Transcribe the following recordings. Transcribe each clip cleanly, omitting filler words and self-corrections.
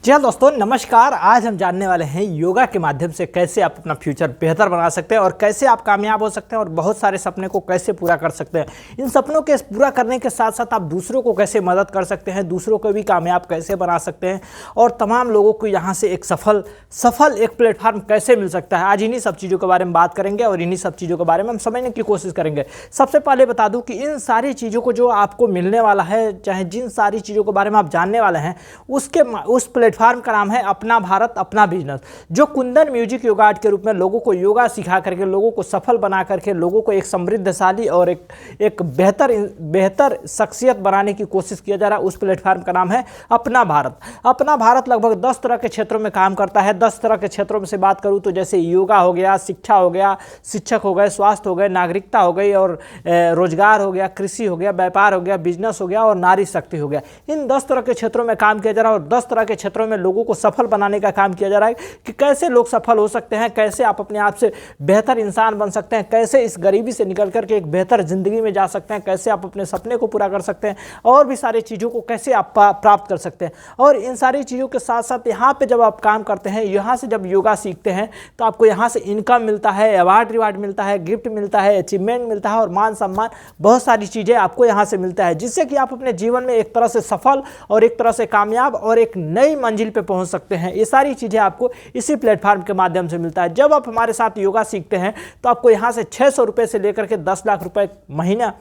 जी हाँ दोस्तों, नमस्कार। आज हम जानने वाले हैं योगा के माध्यम से कैसे आप अपना फ्यूचर बेहतर बना सकते हैं और कैसे आप कामयाब हो सकते हैं और बहुत सारे सपने को कैसे पूरा कर सकते हैं। इन सपनों के पूरा करने के साथ साथ आप दूसरों को कैसे मदद कर सकते हैं, दूसरों को भी कामयाब कैसे बना सकते हैं और तमाम लोगों को यहाँ से एक सफल एक प्लेटफार्म कैसे मिल सकता है। आज इन्हीं सब चीज़ों के बारे में बात करेंगे और इन्हीं सब चीज़ों के बारे में हम समझने की कोशिश करेंगे। सबसे पहले बता दूँ कि इन सारी चीज़ों को जो आपको मिलने वाला है, चाहे जिन सारी चीज़ों के बारे में आप जानने वाले हैं, उस प्लेटफार्म का नाम है अपना भारत अपना बिजनेस, जो कुंदन म्यूजिक योगा आर्ट के रूप में लोगों को योगा सिखा करके, लोगों को सफल बना करके, लोगों को एक समृद्धशाली और एक बेहतर शख्सियत बनाने की कोशिश किया जा रहा है। उस प्लेटफार्म का नाम है अपना भारत। अपना भारत लगभग 10 तरह के क्षेत्रों में काम करता है। 10 तरह के क्षेत्रों में से बात करूँ तो जैसे योगा हो गया, शिक्षा हो गया, शिक्षक हो गए, स्वास्थ्य हो गए, नागरिकता हो गई और रोजगार हो गया, कृषि हो गया, व्यापार हो गया, बिजनेस हो गया और नारी शक्ति हो गया। इन 10 तरह के क्षेत्रों में काम किया जा रहा है और 10 तरह के क्षेत्रों में लोगों को सफल बनाने का काम किया जा रहा है कि कैसे लोग सफल हो सकते हैं, कैसे आप अपने आप से बेहतर इंसान बन सकते हैं, कैसे इस गरीबी से निकल करके एक बेहतर जिंदगी में जा सकते हैं, कैसे आप अपने सपने को पूरा कर सकते हैं और भी सारी चीज़ों को कैसे आप प्राप्त कर सकते हैं। और इन सारी चीज़ों के साथ साथ यहाँ पे जब आप काम करते हैं, यहाँ से जब योगा सीखते हैं तो आपको यहाँ से इनकम मिलता है, अवार्ड रिवार्ड मिलता है, गिफ्ट मिलता है, अचीवमेंट मिलता है और मान सम्मान, बहुत सारी चीज़ें आपको यहाँ से मिलता है, जिससे कि आप अपने जीवन में एक तरह से सफल और एक तरह से कामयाब और एक नई मंजिल पे पहुँच सकते हैं। ये सारी चीज़ें आपको इसी प्लेटफार्म के माध्यम से मिलता है। जब आप हमारे साथ योगा सीखते हैं तो आपको यहाँ से 600 रुपये से लेकर के 10 लाख रुपए महीना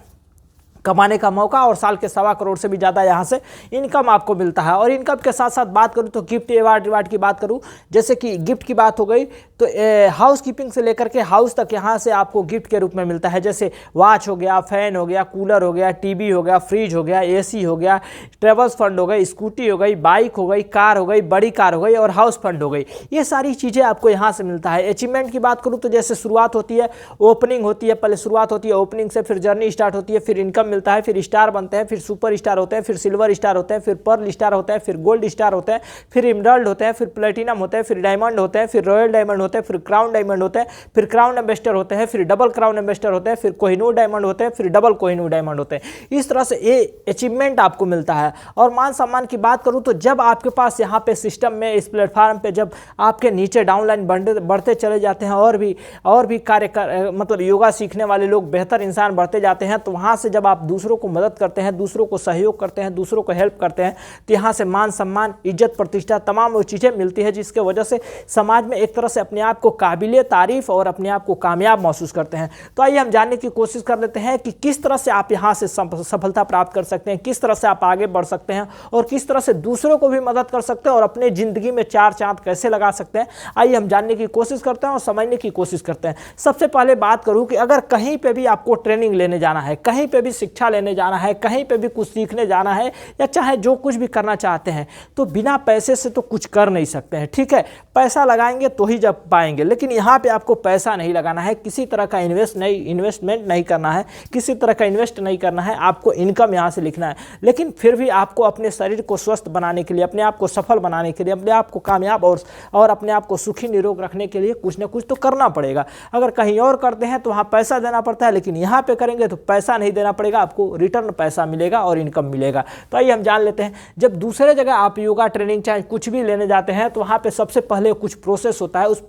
कमाने का मौका और साल के 1.25 करोड़ से भी ज़्यादा यहाँ से इनकम आपको मिलता है। और इनकम के साथ साथ बात करूँ तो गिफ्ट अवार्ड रिवार्ड की बात करूँ, जैसे कि गिफ्ट की बात हो गई तो हाउस कीपिंग से लेकर के हाउस तक यहाँ से आपको गिफ्ट के रूप में मिलता है। जैसे वॉच हो गया, फैन हो गया, कूलर हो गया, टीवी हो गया, फ्रिज हो गया, एसी हो गया, ट्रेवल्स फंड हो गई, स्कूटी हो गई, बाइक हो गई, कार हो गई, बड़ी कार हो गई और हाउस फंड हो गई। ये सारी चीज़ें आपको यहाँ से मिलता है। अचीवमेंट की बात करूँ तो जैसे शुरुआत होती है, ओपनिंग होती है, पहले शुरुआत होती है ओपनिंग से, फिर जर्नी स्टार्ट होती है, फिर इनकम मिलता है, फिर स्टार बनते हैं, फिर सुपर स्टार होते हैं, फिर सिल्वर स्टार होते हैं, फिर पर्ल स्टार होते हैं, फिर गोल्ड स्टार होते हैं, फिर इमराल्ड होते हैं, फिर प्लेटिनम होते हैं, फिर डायमंड होते हैं, फिर रॉयल डायमंड होते हैं, फिर क्राउन डायमंड होते हैं, फिर क्राउन एम्बेसडर होते हैं, फिर डबल क्राउन एम्बेसडर होते हैं, फिर कोहिनूर डायमंड होते हैं, फिर डबल कोहिनूर डायमंड होते हैं। इस तरह से ये अचीवमेंट आपको मिलता है। और मान सम्मान की बात करूँ तो जब आपके पास यहाँ पे सिस्टम में, इस प्लेटफार्म पे जब आपके नीचे डाउनलाइन बढ़ते चले जाते हैं और भी मतलब योगा सीखने वाले लोग बेहतर इंसान बढ़ते जाते हैं, तो वहाँ से जब आप दूसरों को मदद करते हैं, दूसरों को सहयोग करते हैं, दूसरों को हेल्प करते हैं, तो यहाँ से मान सम्मान, इज्जत, प्रतिष्ठा, तमाम वो चीज़ें मिलती है जिसके वजह से समाज में एक तरह से अपने आप को काबिले तारीफ और अपने आप को कामयाब महसूस करते हैं। तो आइए हम जानने की कोशिश कर लेते हैं कि किस तरह से आप यहाँ से सफलता प्राप्त कर सकते हैं, किस तरह से आप आगे बढ़ सकते हैं और किस तरह से दूसरों को भी मदद कर सकते हैं और अपने ज़िंदगी में 4 चांद कैसे लगा सकते हैं। आइए हम जानने की कोशिश करते हैं और समझने की कोशिश करते हैं। सबसे पहले बात करूँ कि अगर कहीं पर भी आपको ट्रेनिंग लेने जाना है, कहीं पर भी शिक्षा लेने जाना है, कहीं पर भी कुछ सीखने जाना है या चाहे जो कुछ भी करना चाहते हैं, तो बिना पैसे से तो कुछ कर नहीं सकते हैं। ठीक है, पैसा लगाएंगे तो ही जब पाएंगे, लेकिन यहाँ पे आपको पैसा नहीं लगाना है, किसी तरह का इन्वेस्टमेंट नहीं करना है, किसी तरह का इन्वेस्ट नहीं करना है, आपको इनकम यहाँ से लिखना है। लेकिन फिर भी आपको अपने शरीर को स्वस्थ बनाने के लिए, अपने आप को सफल बनाने के लिए, अपने आप को कामयाब और अपने आप को सुखी निरोग रखने के लिए कुछ ना कुछ तो करना पड़ेगा। अगर कहीं और करते हैं तो वहाँ पैसा देना पड़ता है, लेकिन यहाँ पे करेंगे तो पैसा नहीं देना पड़ेगा, आपको रिटर्न पैसा मिलेगा और इनकम मिलेगा। तो आइए हम जान लेते हैं, जब दूसरे जगह आप योगा ट्रेनिंग चाहे कुछ भी लेने जाते हैं तो वहाँ पे सबसे पहले कुछ प्रोसेस होता है। उस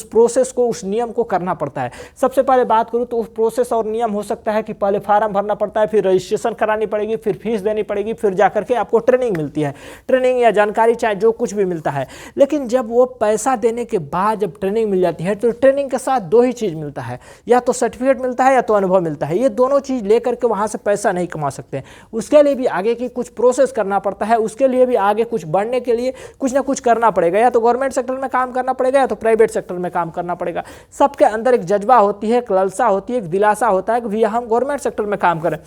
प्रोसेस को उस नियम को करना पड़ता है। सबसे पहले बात करूँ तो उस प्रोसेस और नियम हो सकता है कि पहले फार्म भरना पड़ता है, फिर रजिस्ट्रेशन करानी पड़ेगी, फिर फीस देनी पड़ेगी, फिर जाकर के आपको ट्रेनिंग मिलती है, ट्रेनिंग या जानकारी चाहे जो कुछ भी मिलता है। लेकिन जब वो पैसा देने के बाद जब ट्रेनिंग मिल जाती है तो ट्रेनिंग के साथ 2 ही चीज़ मिलता है, या तो सर्टिफिकेट मिलता है या तो अनुभव मिलता है। ये दोनों चीज़ लेकर के वहाँ से पैसा नहीं कमा सकते। उसके लिए भी आगे की कुछ प्रोसेस करना पड़ता है, उसके लिए भी आगे कुछ बढ़ने के लिए कुछ ना कुछ करना पड़ेगा, या तो गवर्नमेंट सेक्टर में काम करना पड़ेगा या तो प्राइवेट सेक्टर में काम करना पड़ेगा। सबके अंदर एक जज्बा होती है, एक लालसा होती है, एक दिलासा होता है कि भैया हम गवर्नमेंट सेक्टर में काम करें।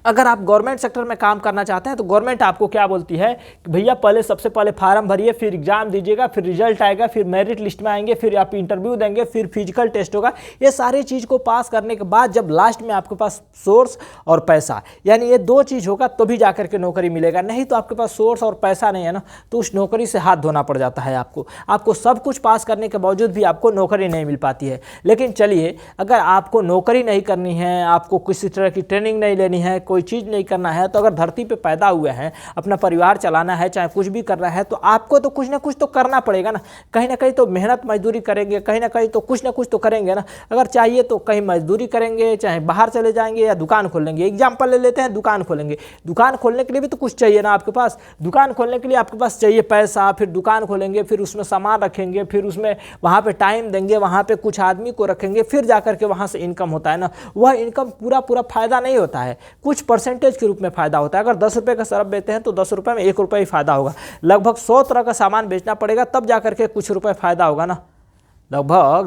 अगर आप गवर्नमेंट सेक्टर में काम करना चाहते हैं तो गवर्नमेंट आपको क्या बोलती है कि भैया सबसे पहले फार्म भरिए, फिर एग्जाम दीजिएगा, फिर रिजल्ट आएगा, फिर मेरिट लिस्ट में आएंगे, फिर आप इंटरव्यू देंगे, फिर फिजिकल टेस्ट होगा। ये सारी चीज़ को पास करने के बाद जब लास्ट में आपके पास सोर्स और पैसा, यानी ये 2 चीज़ होगा तो भी जाकर के नौकरी मिलेगा। नहीं तो आपके पास सोर्स और पैसा नहीं है ना, तो उस नौकरी से हाथ धोना पड़ जाता है आपको सब कुछ पास करने के बावजूद भी आपको नौकरी नहीं मिल पाती है। लेकिन चलिए, अगर आपको नौकरी नहीं करनी है, आपको किसी तरह की ट्रेनिंग नहीं लेनी है, कोई चीज़ नहीं करना है, तो अगर धरती पे पैदा हुए हैं, अपना परिवार चलाना है, चाहे कुछ भी करना है, तो आपको तो कुछ ना कुछ तो करना पड़ेगा ना कहीं तो मेहनत मजदूरी करेंगे, कहीं ना कहीं तो कुछ ना कुछ तो करेंगे ना। अगर चाहिए तो कहीं मजदूरी करेंगे, चाहे बाहर चले जाएंगे या दुकान खोल लेंगे। एग्जाम्पल ले लेते हैं, दुकान खोलेंगे, दुकान खोलने के लिए भी तो कुछ चाहिए ना आपके पास। दुकान खोलने के लिए आपके पास चाहिए पैसा, फिर दुकान खोलेंगे, फिर उसमें सामान रखेंगे, फिर उसमें वहाँ पे टाइम देंगे, वहाँ पे कुछ आदमी को रखेंगे, फिर जाकर के वहाँ से इनकम होता है ना। वह इनकम पूरा फायदा नहीं होता है, कुछ परसेंटेज के रूप में फायदा होता है। अगर 10 रुपये का सरफ बेचते हैं तो 10 रुपये में 1 रुपये ही फायदा होगा। लगभग 100 तरह का सामान बेचना पड़ेगा तब जाकर के कुछ रुपये फायदा होगा ना। लगभग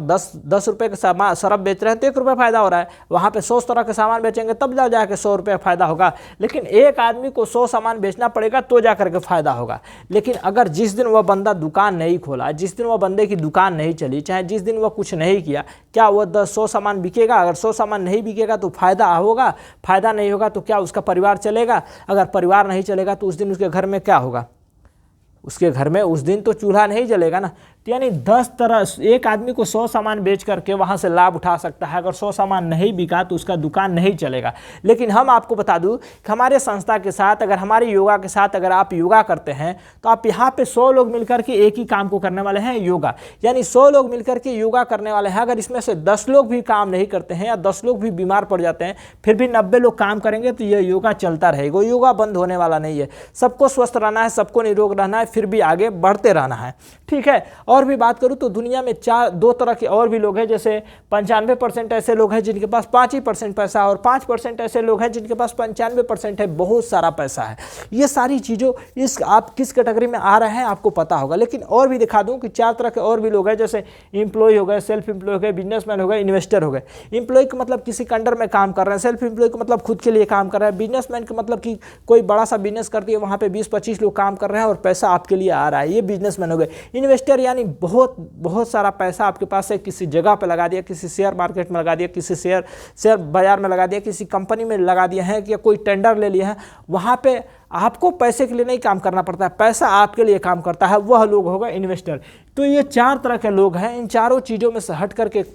10 रुपये का सरफ बेच रहे हैं तो 1 रुपये फायदा हो रहा है, वहाँ पे 100 तरह के सामान बेचेंगे तब जाकर 100 रुपये फायदा होगा। लेकिन एक आदमी को 100 सामान बेचना पड़ेगा तो जाकर के फायदा होगा। लेकिन अगर जिस दिन वह बंदा दुकान नहीं खोला, जिस दिन वह बंदे की दुकान नहीं चली, चाहे जिस दिन वह कुछ नहीं किया, क्या वह 100 सामान बिकेगा? अगर 100 सामान नहीं बिकेगा तो फायदा होगा, फायदा नहीं होगा तो क्या उसका परिवार चलेगा? अगर परिवार नहीं चलेगा तो उस दिन उसके घर में क्या होगा? उसके घर में उस दिन तो चूल्हा नहीं जलेगा ना। तो यानी 10 तरह, एक आदमी को 100 सामान बेच करके वहाँ से लाभ उठा सकता है। अगर 100 सामान नहीं बिका तो उसका दुकान नहीं चलेगा। लेकिन हम आपको बता दूं कि हमारे संस्था के साथ, अगर हमारे योगा के साथ अगर आप योगा करते हैं तो आप यहाँ पे 100 लोग मिलकर के एक ही काम को करने वाले हैं, योगा। यानी 100 लोग मिलकर के योगा करने वाले हैं। अगर इसमें से 10 लोग भी काम नहीं करते हैं या 10 लोग भी बीमार पड़ जाते हैं, फिर भी 90 लोग काम करेंगे तो ये योगा चलता रहेगा। योगा बंद होने वाला नहीं है। सबको स्वस्थ रहना है, सबको निरोग रहना है, फिर भी आगे बढ़ते रहना है। ठीक है। और भी बात करूं तो दुनिया में 2 तरह के और भी लोग हैं। जैसे 95% ऐसे लोग हैं जिनके पास 5% पैसा है, और 5% ऐसे लोग हैं जिनके पास 95% है, बहुत सारा पैसा है। ये सारी चीज़ों, इस आप किस कैटेगरी में आ रहे हैं आपको पता होगा। लेकिन और भी दिखा दूं कि 4 तरह के और भी लोग हैं। जैसे एम्प्लॉय हो गए, सेल्फ एम्प्लॉय हो गए, बिजनेसमैन हो गए, इन्वेस्टर हो गए। एम्प्लॉय का मतलब किसी के अंडर में काम कर रहे हैं, सेल्फ एम्प्लॉय का मतलब खुद के लिए काम कर रहे हैं, बिजनेसमैन का मतलब कि कोई बड़ा सा बिजनेस करती है, वहाँ पे 20-25 लोग काम कर रहे हैं और पैसा आपके लिए आ रहा है, ये बिजनेसमैन हो गए। इन्वेस्टर यानी बहुत सारा पैसा आपके पास है, किसी जगह पे लगा दिया, किसी शेयर मार्केट में लगा दिया, किसी शेयर बाजार में लगा दिया, किसी कंपनी में लगा दिया है, कि कोई टेंडर ले लिया है। वहाँ पे आपको पैसे के लिए नहीं काम करना पड़ता है, पैसा आपके लिए काम करता है, वह लोग होगा इन्वेस्टर। तो ये 4 तरह के लोग हैं। इन चारों चीज़ों में से हट करके एक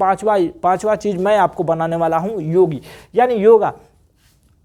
पांचवा चीज़ मैं आपको बनाने वाला हूँ, योगी यानी योगा।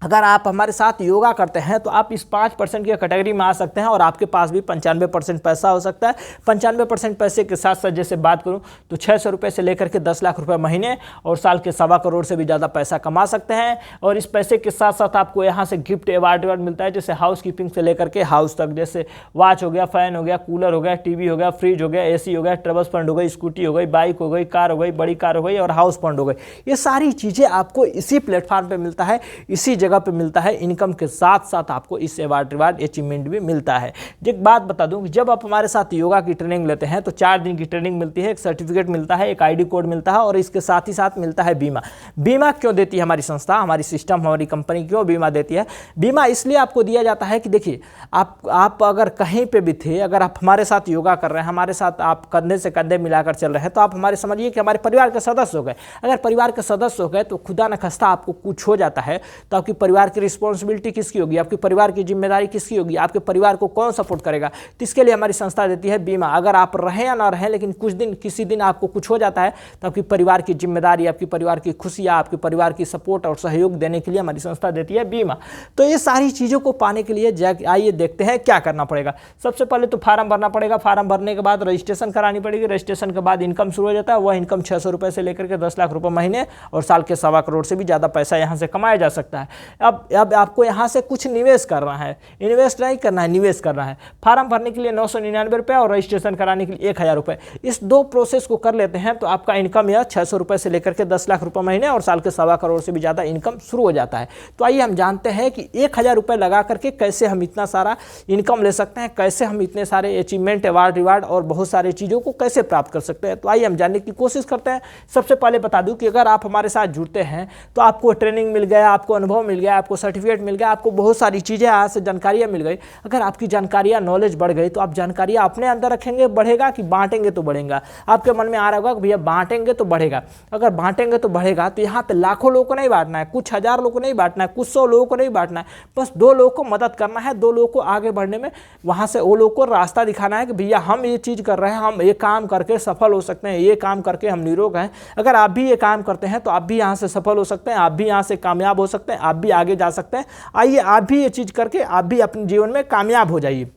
अगर आप हमारे साथ योगा करते हैं तो आप इस 5% की कैटेगरी में आ सकते हैं और आपके पास भी 95% पैसा हो सकता है। 95% पैसे के साथ साथ जैसे बात करूं तो 600 रुपये से लेकर के 10 लाख रुपए महीने और साल के 1.25 करोड़ से भी ज़्यादा पैसा कमा सकते हैं। और इस पैसे के साथ साथ आपको यहाँ से गिफ्ट अवार्ड मिलता है, जैसे हाउस कीपिंग से लेकर के हाउस तक, जैसे वॉच हो गया, फैन हो गया, कूलर हो गया, टीवी हो गया, फ्रिज हो गया, AC हो गया, ट्रेवल्स फंड हो गई, स्कूटी हो गई, बाइक हो गई, कार हो गई, बड़ी कार हो गई और हाउस फंड हो गई। ये सारी चीज़ें आपको इसी प्लेटफॉर्म पर मिलता है, इसी जगह पर मिलता है। इनकम के साथ साथ आपको इस अवार्ड अचीवमेंट भी मिलता है। एक बात बता दूं कि जब आप हमारे साथ योगा की ट्रेनिंग लेते हैं तो 4 दिन की ट्रेनिंग मिलती है, एक सर्टिफिकेट मिलता है, एक ID कोड मिलता है और इसके साथ ही साथ मिलता है बीमा। बीमा क्यों देती है हमारी संस्था, हमारी सिस्टम, हमारी कंपनी क्यों बीमा देती है? बीमा इसलिए आपको दिया जाता है कि देखिए आप अगर कहीं पे भी थे, अगर आप हमारे साथ योगा कर रहे हैं, हमारे साथ आप कंधे से कंधे मिलाकर चल रहे हैं, तो आप हमारे समझिए कि हमारे परिवार के सदस्य हो गए। अगर परिवार के सदस्य हो गए तो खुदा न खास्ता आपको कुछ हो जाता है तो आपकी परिवार की रिस्पॉन्सिबिलिटी किसकी होगी, आपके परिवार की जिम्मेदारी किसकी होगी, आपके परिवार को कौन सपोर्ट करेगा? तो इसके लिए हमारी संस्था देती है बीमा। अगर आप रहें या ना रहें, लेकिन किसी दिन आपको कुछ हो जाता है तो आपकी परिवार की जिम्मेदारी, आपकी परिवार की खुशियाँ, आपके परिवार की सपोर्ट और सहयोग देने के लिए हमारी संस्था देती है बीमा। तो ये सारी चीज़ों को पाने के लिए आइए देखते हैं क्या करना पड़ेगा। सबसे पहले तो फार्म भरना पड़ेगा। फार्म भरने के बाद रजिस्ट्रेशन करानी पड़ेगी। रजिस्ट्रेशन के बाद इनकम शुरू हो जाता है। वह इनकम 600 रुपये से लेकर के 10 लाख रुपये महीने और साल के 1.25 करोड़ से भी ज़्यादा पैसा यहाँ से कमाया जा सकता है। अब आपको यहाँ से कुछ निवेश करना है, इन्वेस्ट नहीं करना है, निवेश करना है। फार्म भरने के लिए 999 रुपये और रजिस्ट्रेशन कराने के लिए 1000 रुपये। इस 2 प्रोसेस को कर लेते हैं तो आपका इनकम यह 600 रुपये से लेकर के 10 लाख रुपये महीने और साल के 1.25 करोड़ से भी ज़्यादा इनकम शुरू हो जाता है। तो आइए हम जानते हैं कि 1000 रुपये लगा करके कैसे हम इतना सारा इनकम ले सकते हैं, कैसे हम इतने सारे अचीवमेंट, अवार्ड, रिवार्ड और बहुत सारी चीज़ों को कैसे प्राप्त कर सकते हैं। तो आइए हम जानने की कोशिश करते हैं। सबसे पहले बता दूं कि अगर आप हमारे साथ जुड़ते हैं तो आपको ट्रेनिंग मिल गया, आपको अनुभव मिल गया, आपको सर्टिफिकेट मिल गया, आपको बहुत सारी चीज़ें आज से जानकारियाँ मिल गई। अगर आपकी जानकारियाँ, नॉलेज बढ़ गई तो आप जानकारियाँ अपने अंदर रखेंगे, बढ़ेगा कि बांटेंगे तो बढ़ेगा? आपके मन में आ रहा होगा कि भैया बांटेंगे तो बढ़ेगा। अगर बांटेंगे तो बढ़ेगा तो यहाँ पे लाखों लोगों को नहीं बांटना है, कुछ 1000 लोगों को नहीं बांटना है, कुछ 100 लोगों को नहीं बांटना है, बस 2 लोगों को मदद करना है, 2 लोगों को आगे बढ़ने में, वहाँ से वो लोगों को रास्ता दिखाना है कि भैया हम ये चीज़ कर रहे हैं, हम ये काम करके सफल हो सकते हैं, ये काम करके हम निरोग हैं। अगर आप भी ये काम करते हैं तो आप भी यहाँ से सफल हो सकते हैं, आप भी यहाँ से कामयाब हो सकते हैं, आप भी भी आगे जा सकते हैं। आइए आप भी ये चीज़ करके आप भी अपने जीवन में कामयाब हो जाइए।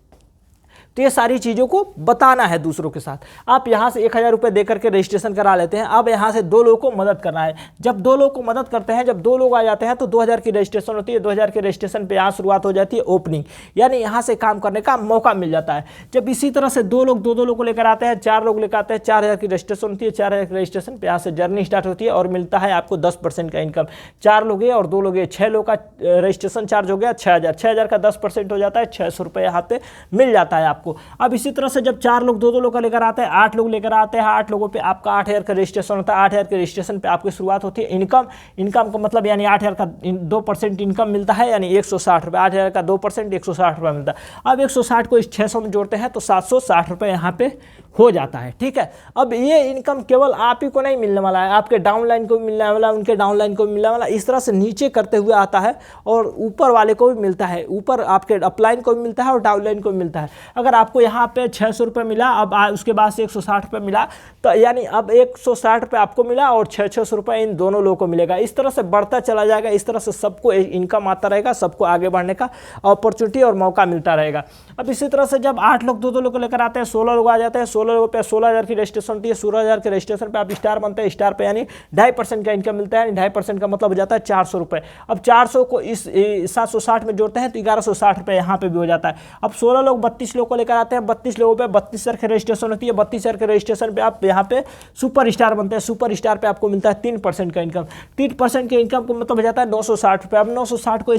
तो ये सारी चीज़ों को बताना है दूसरों के साथ। आप यहाँ से 1000 रुपये दे करके रजिस्ट्रेशन करा लेते हैं। अब यहाँ से 2 लोगों को मदद करना है। जब 2 लोगों को मदद करते हैं, जब 2 लोग आ जाते हैं तो 2000 की रजिस्ट्रेशन होती है। 2000 के रजिस्ट्रेशन पे यहाँ शुरुआत हो जाती है ओपनिंग, यानी यहाँ से काम करने का मौका मिल जाता है। जब इसी तरह से 2 लोग 2 लोग को लेकर आते हैं, 4 लोग लेकर आते हैं, 4000 की रजिस्ट्रेशन होती है। 4000 की रजिस्ट्रेशन पे यहाँ से जर्नी स्टार्ट होती है और मिलता है आपको 10% का इनकम। 4 लोग हैं और 2 लोग हैं, 6 लोग का रजिस्ट्रेशन चार्ज हो गया 6000। 6000 का 10% हो जाता है 600 रुपये यहाँ पे मिल जाता है आपको। अब इसी तरह से जब 4 लोग 2 लोग का लेकर आते हैं, 8 लोग लेकर आते हैं, 8 लोगों पे आपका 8000 का रजिस्ट्रेशन होता है। 8000 के रजिस्ट्रेशन पे आपकी शुरुआत होती है इनकम का मतलब यानी 8000 का 2% इनकम मिलता है, यानी 160 रुपये। 8000 का 2% 160 रुपये मिलता है। अब 160 को इस 600 में जोड़ते हैं तो 760 रुपये यहाँ पे हो जाता है। ठीक है, अब ये इनकम केवल आप ही को नहीं मिलने वाला है, आपके डाउनलाइन को भी मिलने वाला है, उनके डाउनलाइन को भी मिलने वाला है। इस तरह से नीचे करते हुए आता है और ऊपर वाले को भी मिलता है। ऊपर आपके अपलाइन को भी मिलता है और डाउनलाइन को भी मिलता है। अगर आपको यहाँ पे 600 रुपये मिला, अब उसके बाद से 160 रुपये मिला, तो यानी अब 160 रुपये आपको मिला और 600 रुपये इन दोनों लोगों को मिलेगा। इस तरह से बढ़ता चला जाएगा। इस तरह से सबको इनकम आता रहेगा, सबको आगे बढ़ने का अपॉर्चुनिटी और मौका मिलता रहेगा। अब इसी तरह से जब 8 लोग 2 लोग को लेकर आते हैं, 16 लोग आ जाते हैं। 16 लोगों पे 16000 की रजिस्ट्रेशन होती है। 16000 के रजिस्ट्रेशन पे आप स्टार बनते हैं। स्टार पे यानी 2.5% का इनकम मिलता है। 2.5% का मतलब हो जाता है 400 रुपये। अब 400 को इस 760 में जोड़ते हैं तो 1160 रुपये यहाँ पे भी हो जाता है। अब 16 लोग 32 लोग को लेकर आते हैं। 32 लोगों पे 32,000 की रजिस्ट्रेशन होती है। 32,000 के रजिस्ट्रेशन पे आप यहाँ पे सुपर स्टार बनते हैं। सुपर स्टार पे आपको मिलता है 3% का इनकम। 3% के इनकम को मतलब हो जाता है 960 रुपये। अब 960 को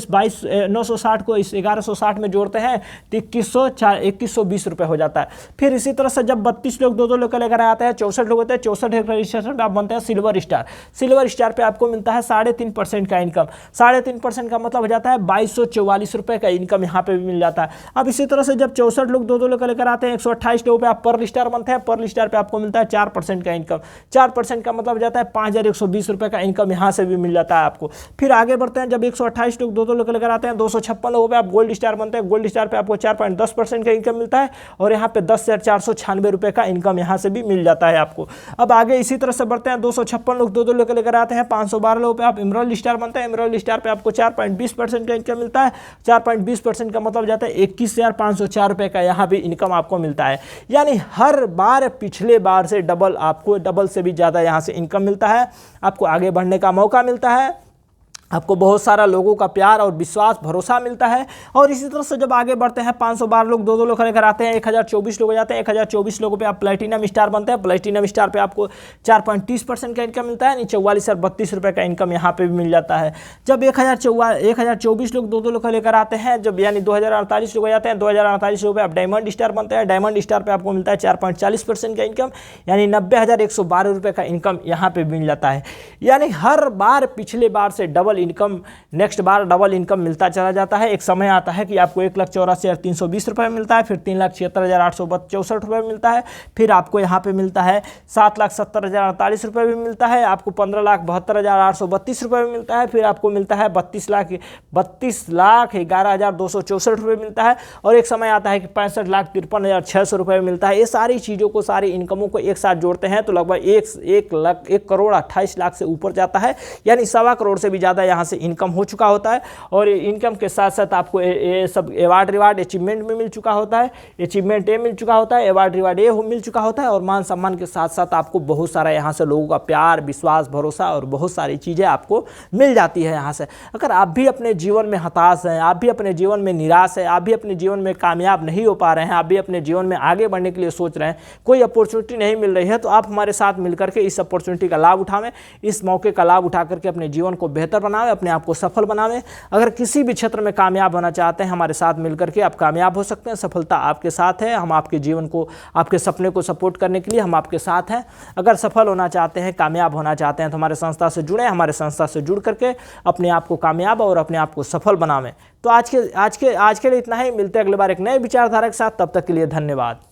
इस 1160 में जोड़ते हैं तो 2120 रुपये हो जाता है। फिर इसी तरह से जब 32 लोग 2 लोग लेकर आते हैं, 64 लोग होते हैं। 64 रजिस्ट्रेशन पे आप बनते हैं सिल्वर स्टार। सिल्वर स्टार पे आपको मिलता है 3.5% का इनकम। 3.5% का मतलब हो जाता है 2244 रुपये का इनकम यहाँ पे भी मिल जाता है। अब इसी तरह से जब 64 लोग 2 लोग लेकर आते हैं, 128 लोगों पे आप पर स्टार बनते हैं। पर स्टार पे आपको मिलता है 4% का इनकम। 4% का मतलब हो जाता है 5120 रुपये का इनकम यहाँ से भी मिल जाता है आपको। फिर आगे बढ़ते हैं, जब 128 लोग 2 लोग लेकर आते हैं, 256 लोगों पे आप गोल्ड स्टार बनते हैं। गोल्ड स्टार पे आपको 4.10% का इनकम मिलता है और यहाँ पे 10,496 रुपये का इनकम यहाँ से भी मिल जाता है आपको। अब आगे इसी तरह से बढ़ते हैं, 256 लोग 2 लोग लेकर आते हैं। 512 लोगों पे आप इमराल्ड स्टार बनते हैं। इमराल्ड स्टार पे आपको 4.20% का इनकम मिलता है। 4.20% का मतलब जाता है 21,504 रुपये का यहाँ भी इनकम आपको मिलता है। यानी हर बार पिछले बार से डबल से भी ज़्यादा यहाँ से इनकम मिलता है। आपको आगे बढ़ने का मौका मिलता है। आपको बहुत सारा लोगों का प्यार और विश्वास भरोसा मिलता है। और इसी तरह से जब आगे बढ़ते हैं, 512 लोग 2 लोग लेकर आते हैं। 1024 लोग हो जाते हैं। 1024 लोगों पे आप प्लेटिनम स्टार बनते हैं। प्लेटिनम स्टार पे आपको 4.30% का इनकम मिलता है, यानी 4432 रुपये का इनकम यहाँ पे भी मिल जाता है। जब 1024 लोग 2 लोग लेकर आते हैं, जब यानी 2048 लोग हो जाते हैं। 2048 लोगों पे आप डायमंड स्टार बनते हैं। डायमंड स्टार पे आपको मिलता है 4.40% का इनकम, यानी 90,112 रुपये का इनकम यहाँ पे मिल जाता है। यानी हर बार पिछले बार से डबल इनकम, नेक्स्ट बार डबल इनकम मिलता चला जाता है। एक समय आता है कि आपको 1,84,320 रुपये मिलता है, फिर 3,76,864 रुपये मिलता है, फिर आपको यहाँ पे मिलता है 7,70,048 रुपये भी मिलता है, आपको 15,72,832 रुपये भी मिलता है, फिर आपको मिलता है 32,11,264 रुपये मिलता है, और एक समय आता है कि 65,53,600 रुपये मिलता है। ये सारी चीज़ों को, सारी इनकमों को एक साथ जोड़ते हैं तो लगभग 1,28,00,000 से ऊपर जाता है, यानी 1.25 करोड़ से भी ज़्यादा यहाँ से इनकम हो चुका होता है। और इनकम के साथ साथ आपको ये सब अवार्ड अचीवमेंट भी मिल चुका होता है। अचीवमेंट ये मिल चुका होता है, अवार्ड ये मिल चुका होता है, और मान सम्मान के साथ साथ आपको बहुत सारा यहाँ से लोगों का प्यार, विश्वास, भरोसा और बहुत सारी चीज़ें आपको मिल जाती है यहाँ से। अगर आप भी अपने जीवन में हताश हैं, आप भी अपने जीवन में निराश है, आप भी अपने जीवन में कामयाब नहीं हो पा रहे हैं, आप भी अपने जीवन में आगे बढ़ने के लिए सोच रहे हैं, कोई अपॉर्चुनिटी नहीं मिल रही है, तो आप हमारे साथ मिलकर के इस अपॉर्चुनिटी का लाभ उठावें, इस मौके का लाभ उठा करके अपने जीवन को बेहतर बनावें, अपने आप को सफल बनावें। अगर किसी भी क्षेत्र में कामयाब होना चाहते हैं, हमारे साथ मिलकर के आप कामयाब हो सकते हैं। सफलता आपके साथ है। हम आपके जीवन को, आपके सपने को सपोर्ट करने के लिए हम आपके साथ हैं। अगर सफल होना चाहते हैं, कामयाब होना चाहते हैं, तो हमारे संस्था से जुड़ें। हमारे संस्था से जुड़ करके अपने आप को कामयाब और अपने आप को सफल बनावें। तो आज के लिए इतना ही। मिलते हैं अगली बार एक नए विचारधारा के साथ। तब तक के लिए धन्यवाद।